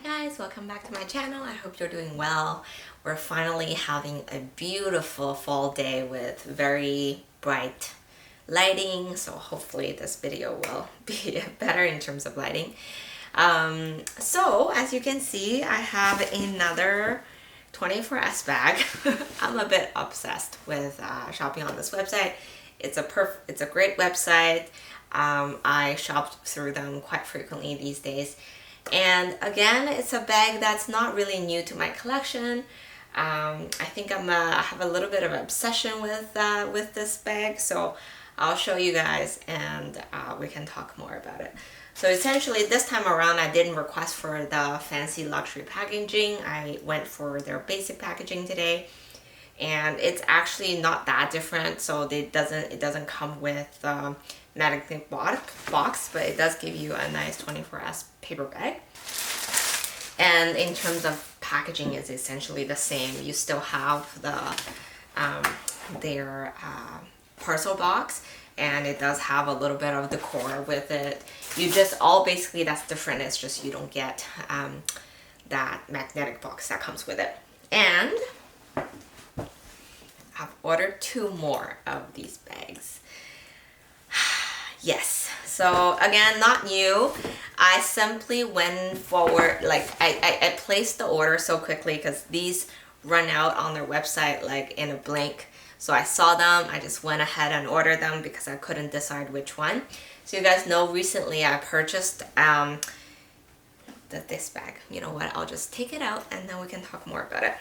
guys, welcome back to my channel. I hope you're doing well. We're finally having a beautiful fall day with very bright lighting, so hopefully this video will be better in terms of lighting. So as you can see, I have another 24S bag. I'm a bit obsessed with shopping on this website. It's a great website. I shop through them quite frequently these days. And again, it's a bag that's not really new to my collection. I think I have a little bit of an obsession with this bag, so I'll show you guys and we can talk more about it. So essentially this time around I didn't request for the fancy luxury packaging. I went for their basic packaging today, and it's actually not that different. So it doesn't come with magnetic box, but it does give you a nice 24S paper bag. And in terms of packaging, it's essentially the same. You still have their parcel box, and it does have a little bit of decor with it. You just basically that's different. It's just you don't get that magnetic box that comes with it. And I've ordered 2 more of these bags. Yes, so again, not new. I simply went forward, like I placed the order so quickly because these run out on their website like in a blink. So I saw them, I just went ahead and ordered them because I couldn't decide which one. So you guys know recently I purchased this bag. You know what, I'll just take it out and then we can talk more about it.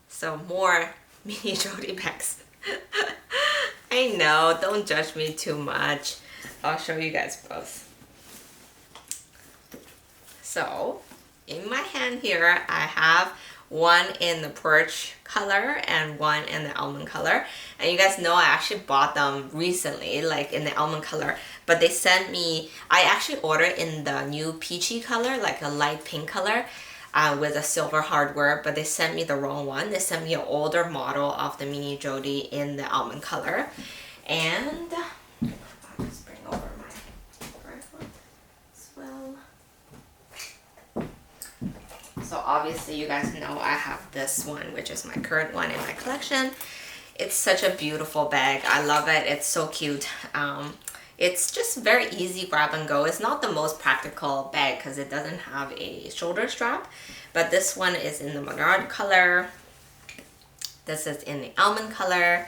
So more mini jodie bags. I know, don't judge me too much. I'll show you guys both. So, in my hand here, I have one in the porridge color and one in the almond color. And you guys know I actually bought them recently, like in the almond color. But they sent me, I actually ordered in the new peachy color, like a light pink color. With a silver hardware, but they sent me the wrong one. They sent me an older model of the mini jodie in the almond color. And I'll just bring over my rifle as well. So obviously you guys know I have this one, which is my current one in my collection. It's such a beautiful bag. I love it. It's so cute. It's just very easy grab and go. It's not the most practical bag because it doesn't have a shoulder strap, but this one is in the Monard color, this is in the almond color,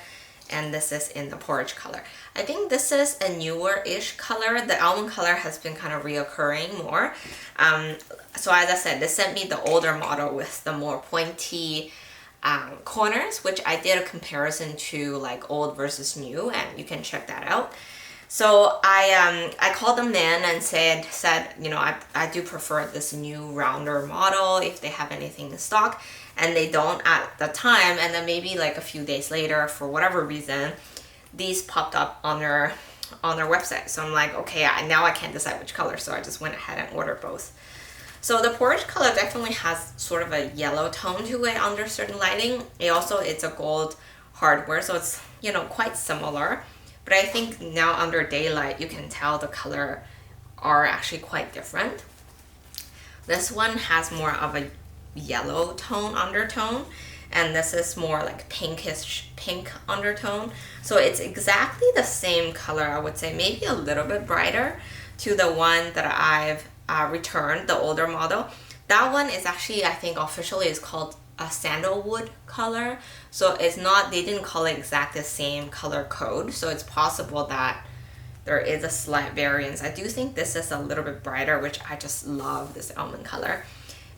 and this is in the porridge color. I think this is a newer-ish color. The almond color has been kind of reoccurring more. So as I said, they sent me the older model with the more pointy corners, which I did a comparison to like old versus new, and you can check that out. So I called them in and said, you know, I do prefer this new rounder model if they have anything in stock, and they don't at the time. And then maybe like a few days later, for whatever reason, these popped up on their website. So I'm like, okay, now I can't decide which color, so I just went ahead and ordered both. So the porridge color definitely has sort of a yellow tone to it under certain lighting. It's a gold hardware, so it's, you know, quite similar. But I think now under daylight, you can tell the color are actually quite different. This one has more of a yellow tone undertone, and this is more like pinkish pink undertone. So it's exactly the same color, I would say, maybe a little bit brighter to the one that I've returned, the older model. That one is actually, I think officially is called a sandalwood color. So it's not, they didn't call it exactly the same color code. So it's possible that there is a slight variance. I do think this is a little bit brighter, which I just love this almond color.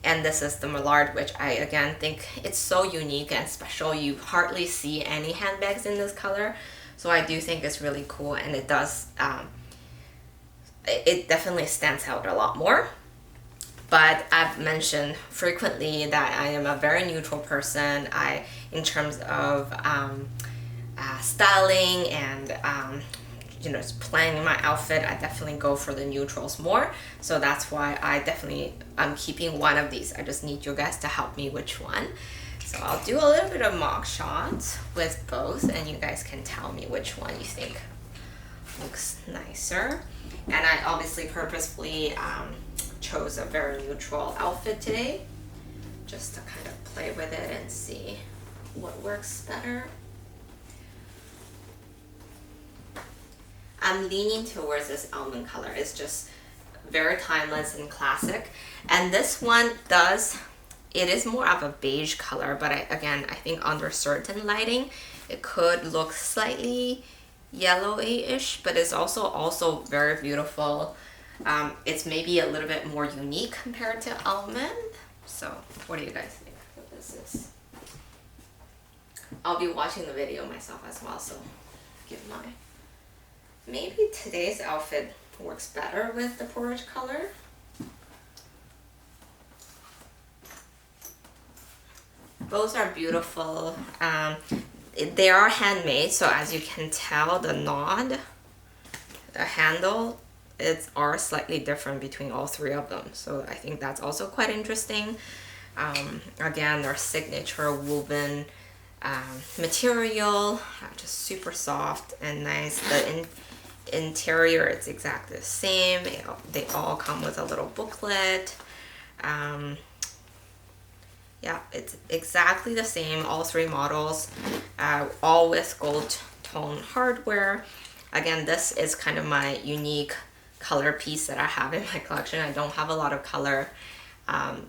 And this is the Millard, which I again think it's so unique and special. You hardly see any handbags in this color. So I do think it's really cool, and it does, it definitely stands out a lot more. But I've mentioned frequently that I am a very neutral person. In terms of styling and you know, just planning my outfit, I definitely go for the neutrals more. So that's why I'm keeping one of these. I just need you guys to help me which one. So I'll do a little bit of mock shots with both, and you guys can tell me which one you think looks nicer. And I obviously purposefully chose a very neutral outfit today, just to kind of play with it and see what works better. I'm leaning towards this almond color. It's just very timeless and classic. And this one it is more of a beige color, but again, I think under certain lighting, it could look slightly yellowy-ish, but it's also very beautiful. It's maybe a little bit more unique compared to almond. So what do you guys think what this is? I'll be watching the video myself as well, so maybe today's outfit works better with the porridge color. Both are beautiful. They are handmade, so as you can tell, the handle are slightly different between all three of them. So I think that's also quite interesting. Again, their signature woven material, just super soft and nice. The interior, it's exactly the same. They all come with a little booklet. Yeah, it's exactly the same, all three models, all with gold tone hardware. Again, this is kind of my unique color piece that I have in my collection. I don't have a lot of color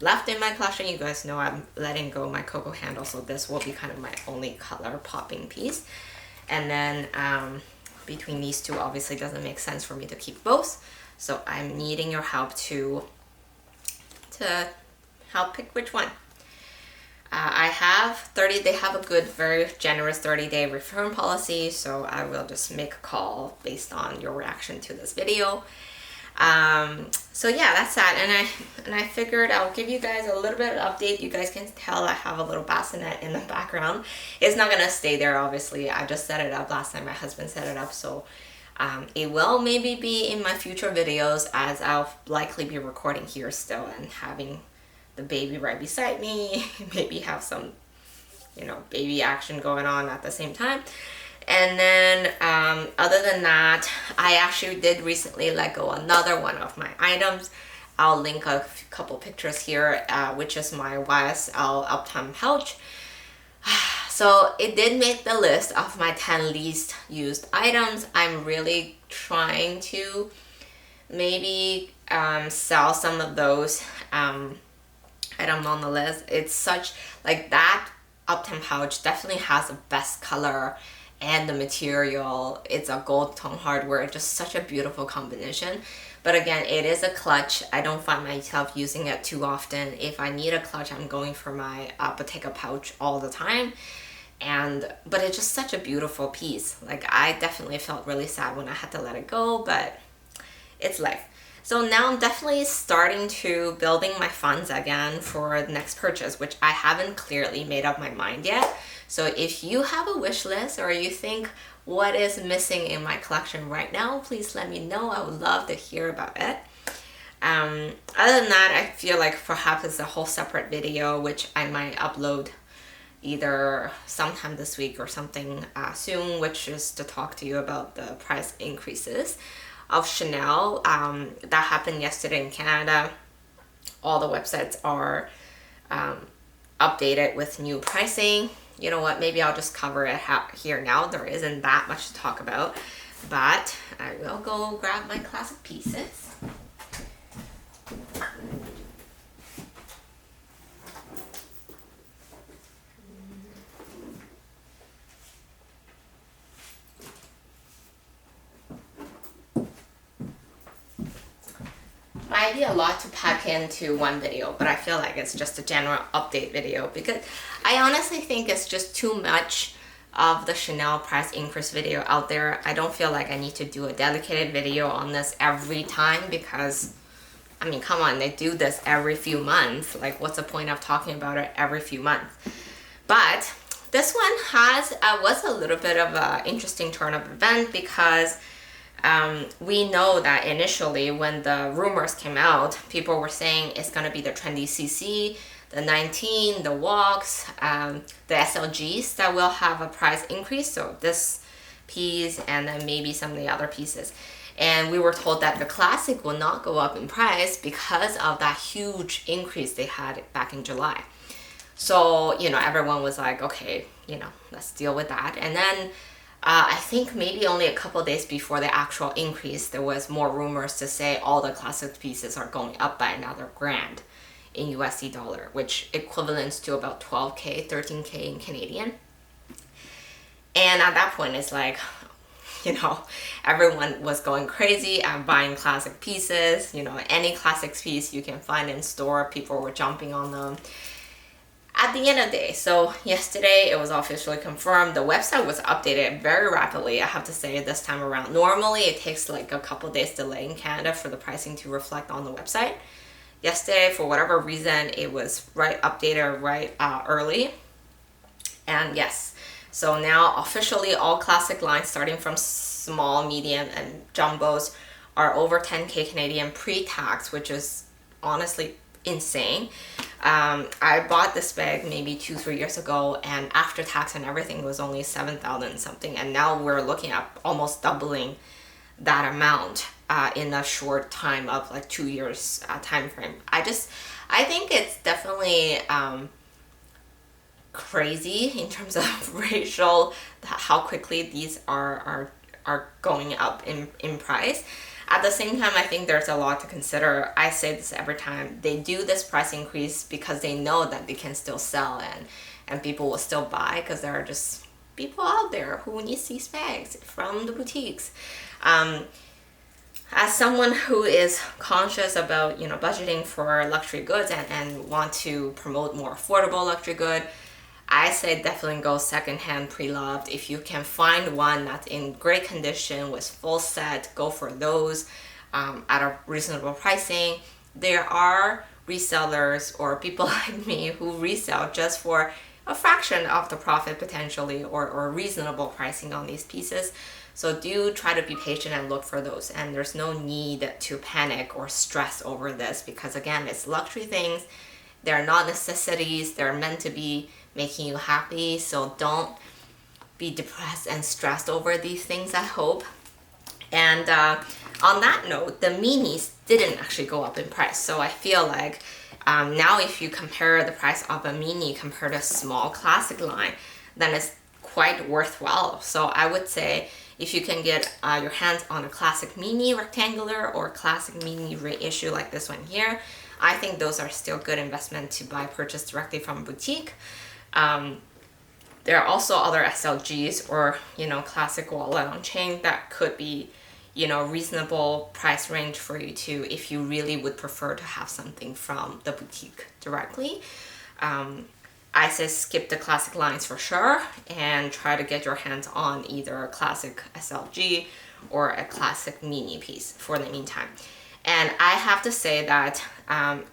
left in my collection. You guys know I'm letting go my cocoa handle, so this will be kind of my only color popping piece. And then between these two, obviously doesn't make sense for me to keep both, so I'm needing your help to help pick which one. I have they have a good, very generous 30-day return policy, so I will just make a call based on your reaction to this video. So yeah, that's that. And I figured I'll give you guys a little bit of update. You guys can tell I have a little bassinet in the background. It's not gonna stay there, obviously. I just set it up last time. My husband set it up, so it will maybe be in my future videos, as I'll likely be recording here still and having the baby right beside me, maybe have some, baby action going on at the same time. And then other than that, I actually did recently let go another one of my items. I'll link a couple pictures here, which is my YSL Uptime pouch. So it did make the list of my 10 least used items. I'm really trying to maybe sell some of those items on the list. It's such, like, that Uptime pouch definitely has the best color and the material. It's a gold tone hardware, just such a beautiful combination. But again, it is a clutch. I don't find myself using it too often. If I need a clutch, I'm going for my Bottega pouch all the time. But it's just such a beautiful piece. Like, I definitely felt really sad when I had to let it go, but it's life. So now I'm definitely starting to building my funds again for the next purchase, which I haven't clearly made up my mind yet. So if you have a wish list, or you think what is missing in my collection right now, please let me know. I would love to hear about it. Other than that, I feel like perhaps it's a whole separate video, which I might upload either sometime this week or something soon, which is to talk to you about the price increases of Chanel. That happened yesterday in Canada. All the websites are updated with new pricing. You know what, maybe I'll just cover it here now. There isn't that much to talk about, but I will go grab my classic pieces. Might be a lot to pack into one video, but I feel like it's just a general update video, because I honestly think it's just too much of the Chanel price increase video out there. I don't feel like I need to do a dedicated video on this every time, because I mean, come on, they do this every few months. Like, what's the point of talking about it every few months? But this one was a little bit of an interesting turn of event, because we know that initially when the rumors came out, people were saying it's going to be the trendy CC, the 19, the walks, the SLGs that will have a price increase. So this piece and then maybe some of the other pieces. And we were told that the classic will not go up in price because of that huge increase they had back in July. So, you know, everyone was like, okay, you know, let's deal with that. And then I think maybe only a couple days before the actual increase, there was more rumors to say all the classic pieces are going up by another grand in USD dollar, which equivalents to about 12K, 13K in Canadian. And at that point, it's like, you know, everyone was going crazy and buying classic pieces. You know, any classics piece you can find in store, people were jumping on them. At the end of the day, so yesterday it was officially confirmed. The website was updated very rapidly, I have to say, this time around. Normally it takes like a couple days delay in Canada for the pricing to reflect on the website. Yesterday, for whatever reason, it was updated early. And yes, so now officially all classic lines starting from small, medium, and jumbos are over 10K Canadian pre-tax, which is honestly insane. I bought this bag maybe 2-3 years ago, and after tax and everything was only 7,000 something, and now we're looking at almost doubling that amount in a short time of like 2 years time frame. I think it's definitely crazy in terms of racial, how quickly these are going up in price. At the same time, I think there's a lot to consider. I say this every time. They do this price increase because they know that they can still sell and people will still buy, because there are just people out there who needs these bags from the boutiques. As someone who is conscious about, you know, budgeting for luxury goods and want to promote more affordable luxury good, I say definitely go secondhand pre-loved. If you can find one that's in great condition with full set, go for those at a reasonable pricing. There are resellers or people like me who resell just for a fraction of the profit potentially, or reasonable pricing on these pieces. So do try to be patient and look for those. And there's no need to panic or stress over this, because again, it's luxury things. They're not necessities. They're meant to be making you happy. So don't be depressed and stressed over these things, I hope. And on that note, the minis didn't actually go up in price. So I feel like now if you compare the price of a mini compared to a small classic line, then it's quite worthwhile. So I would say if you can get your hands on a classic mini rectangular or classic mini reissue like this one here, I think those are still good investment to purchase directly from a boutique. There are also other SLGs or, you know, classic wallet on chain that could be, you know, reasonable price range for you too, if you really would prefer to have something from the boutique directly. I say skip the classic lines for sure and try to get your hands on either a classic SLG or a classic mini piece for the meantime. And I have to say that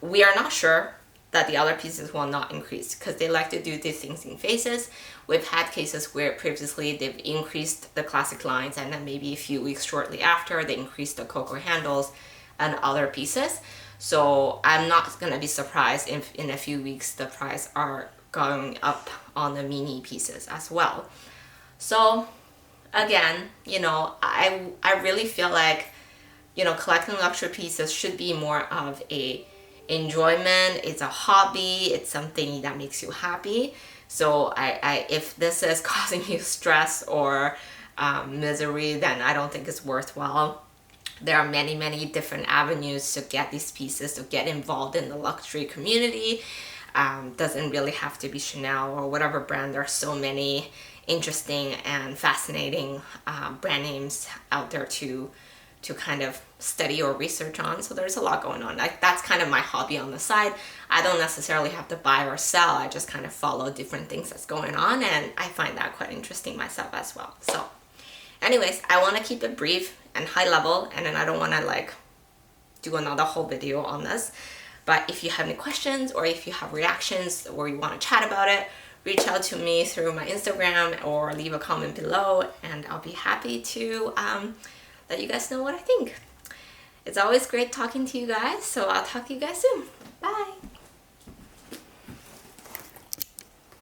we are not sure that the other pieces will not increase, because they like to do these things in phases. We've had cases where previously they've increased the classic lines, and then maybe a few weeks shortly after they increased the cocoa handles and other pieces. So I'm not going to be surprised if in a few weeks the price are going up on the mini pieces as well. So again, you know, I really feel like, you know, collecting luxury pieces should be more of a enjoyment. It's a hobby. It's something that makes you happy. So if this is causing you stress or misery, then I don't think it's worthwhile. There are many, many different avenues to get these pieces, to get involved in the luxury community. Doesn't really have to be Chanel or whatever brand. There are so many interesting and fascinating brand names out there to kind of study or research on. So there's a lot going on. That's kind of my hobby on the side. I don't necessarily have to buy or sell. I just kind of follow different things that's going on, and I find that quite interesting myself as well. So anyways, I want to keep it brief and high level, and then I don't want to like do another whole video on this. But if you have any questions or if you have reactions or you want to chat about it, reach out to me through my Instagram or leave a comment below, and I'll be happy to let you guys know what I think. It's always great talking to you guys, so I'll talk to you guys soon. Bye!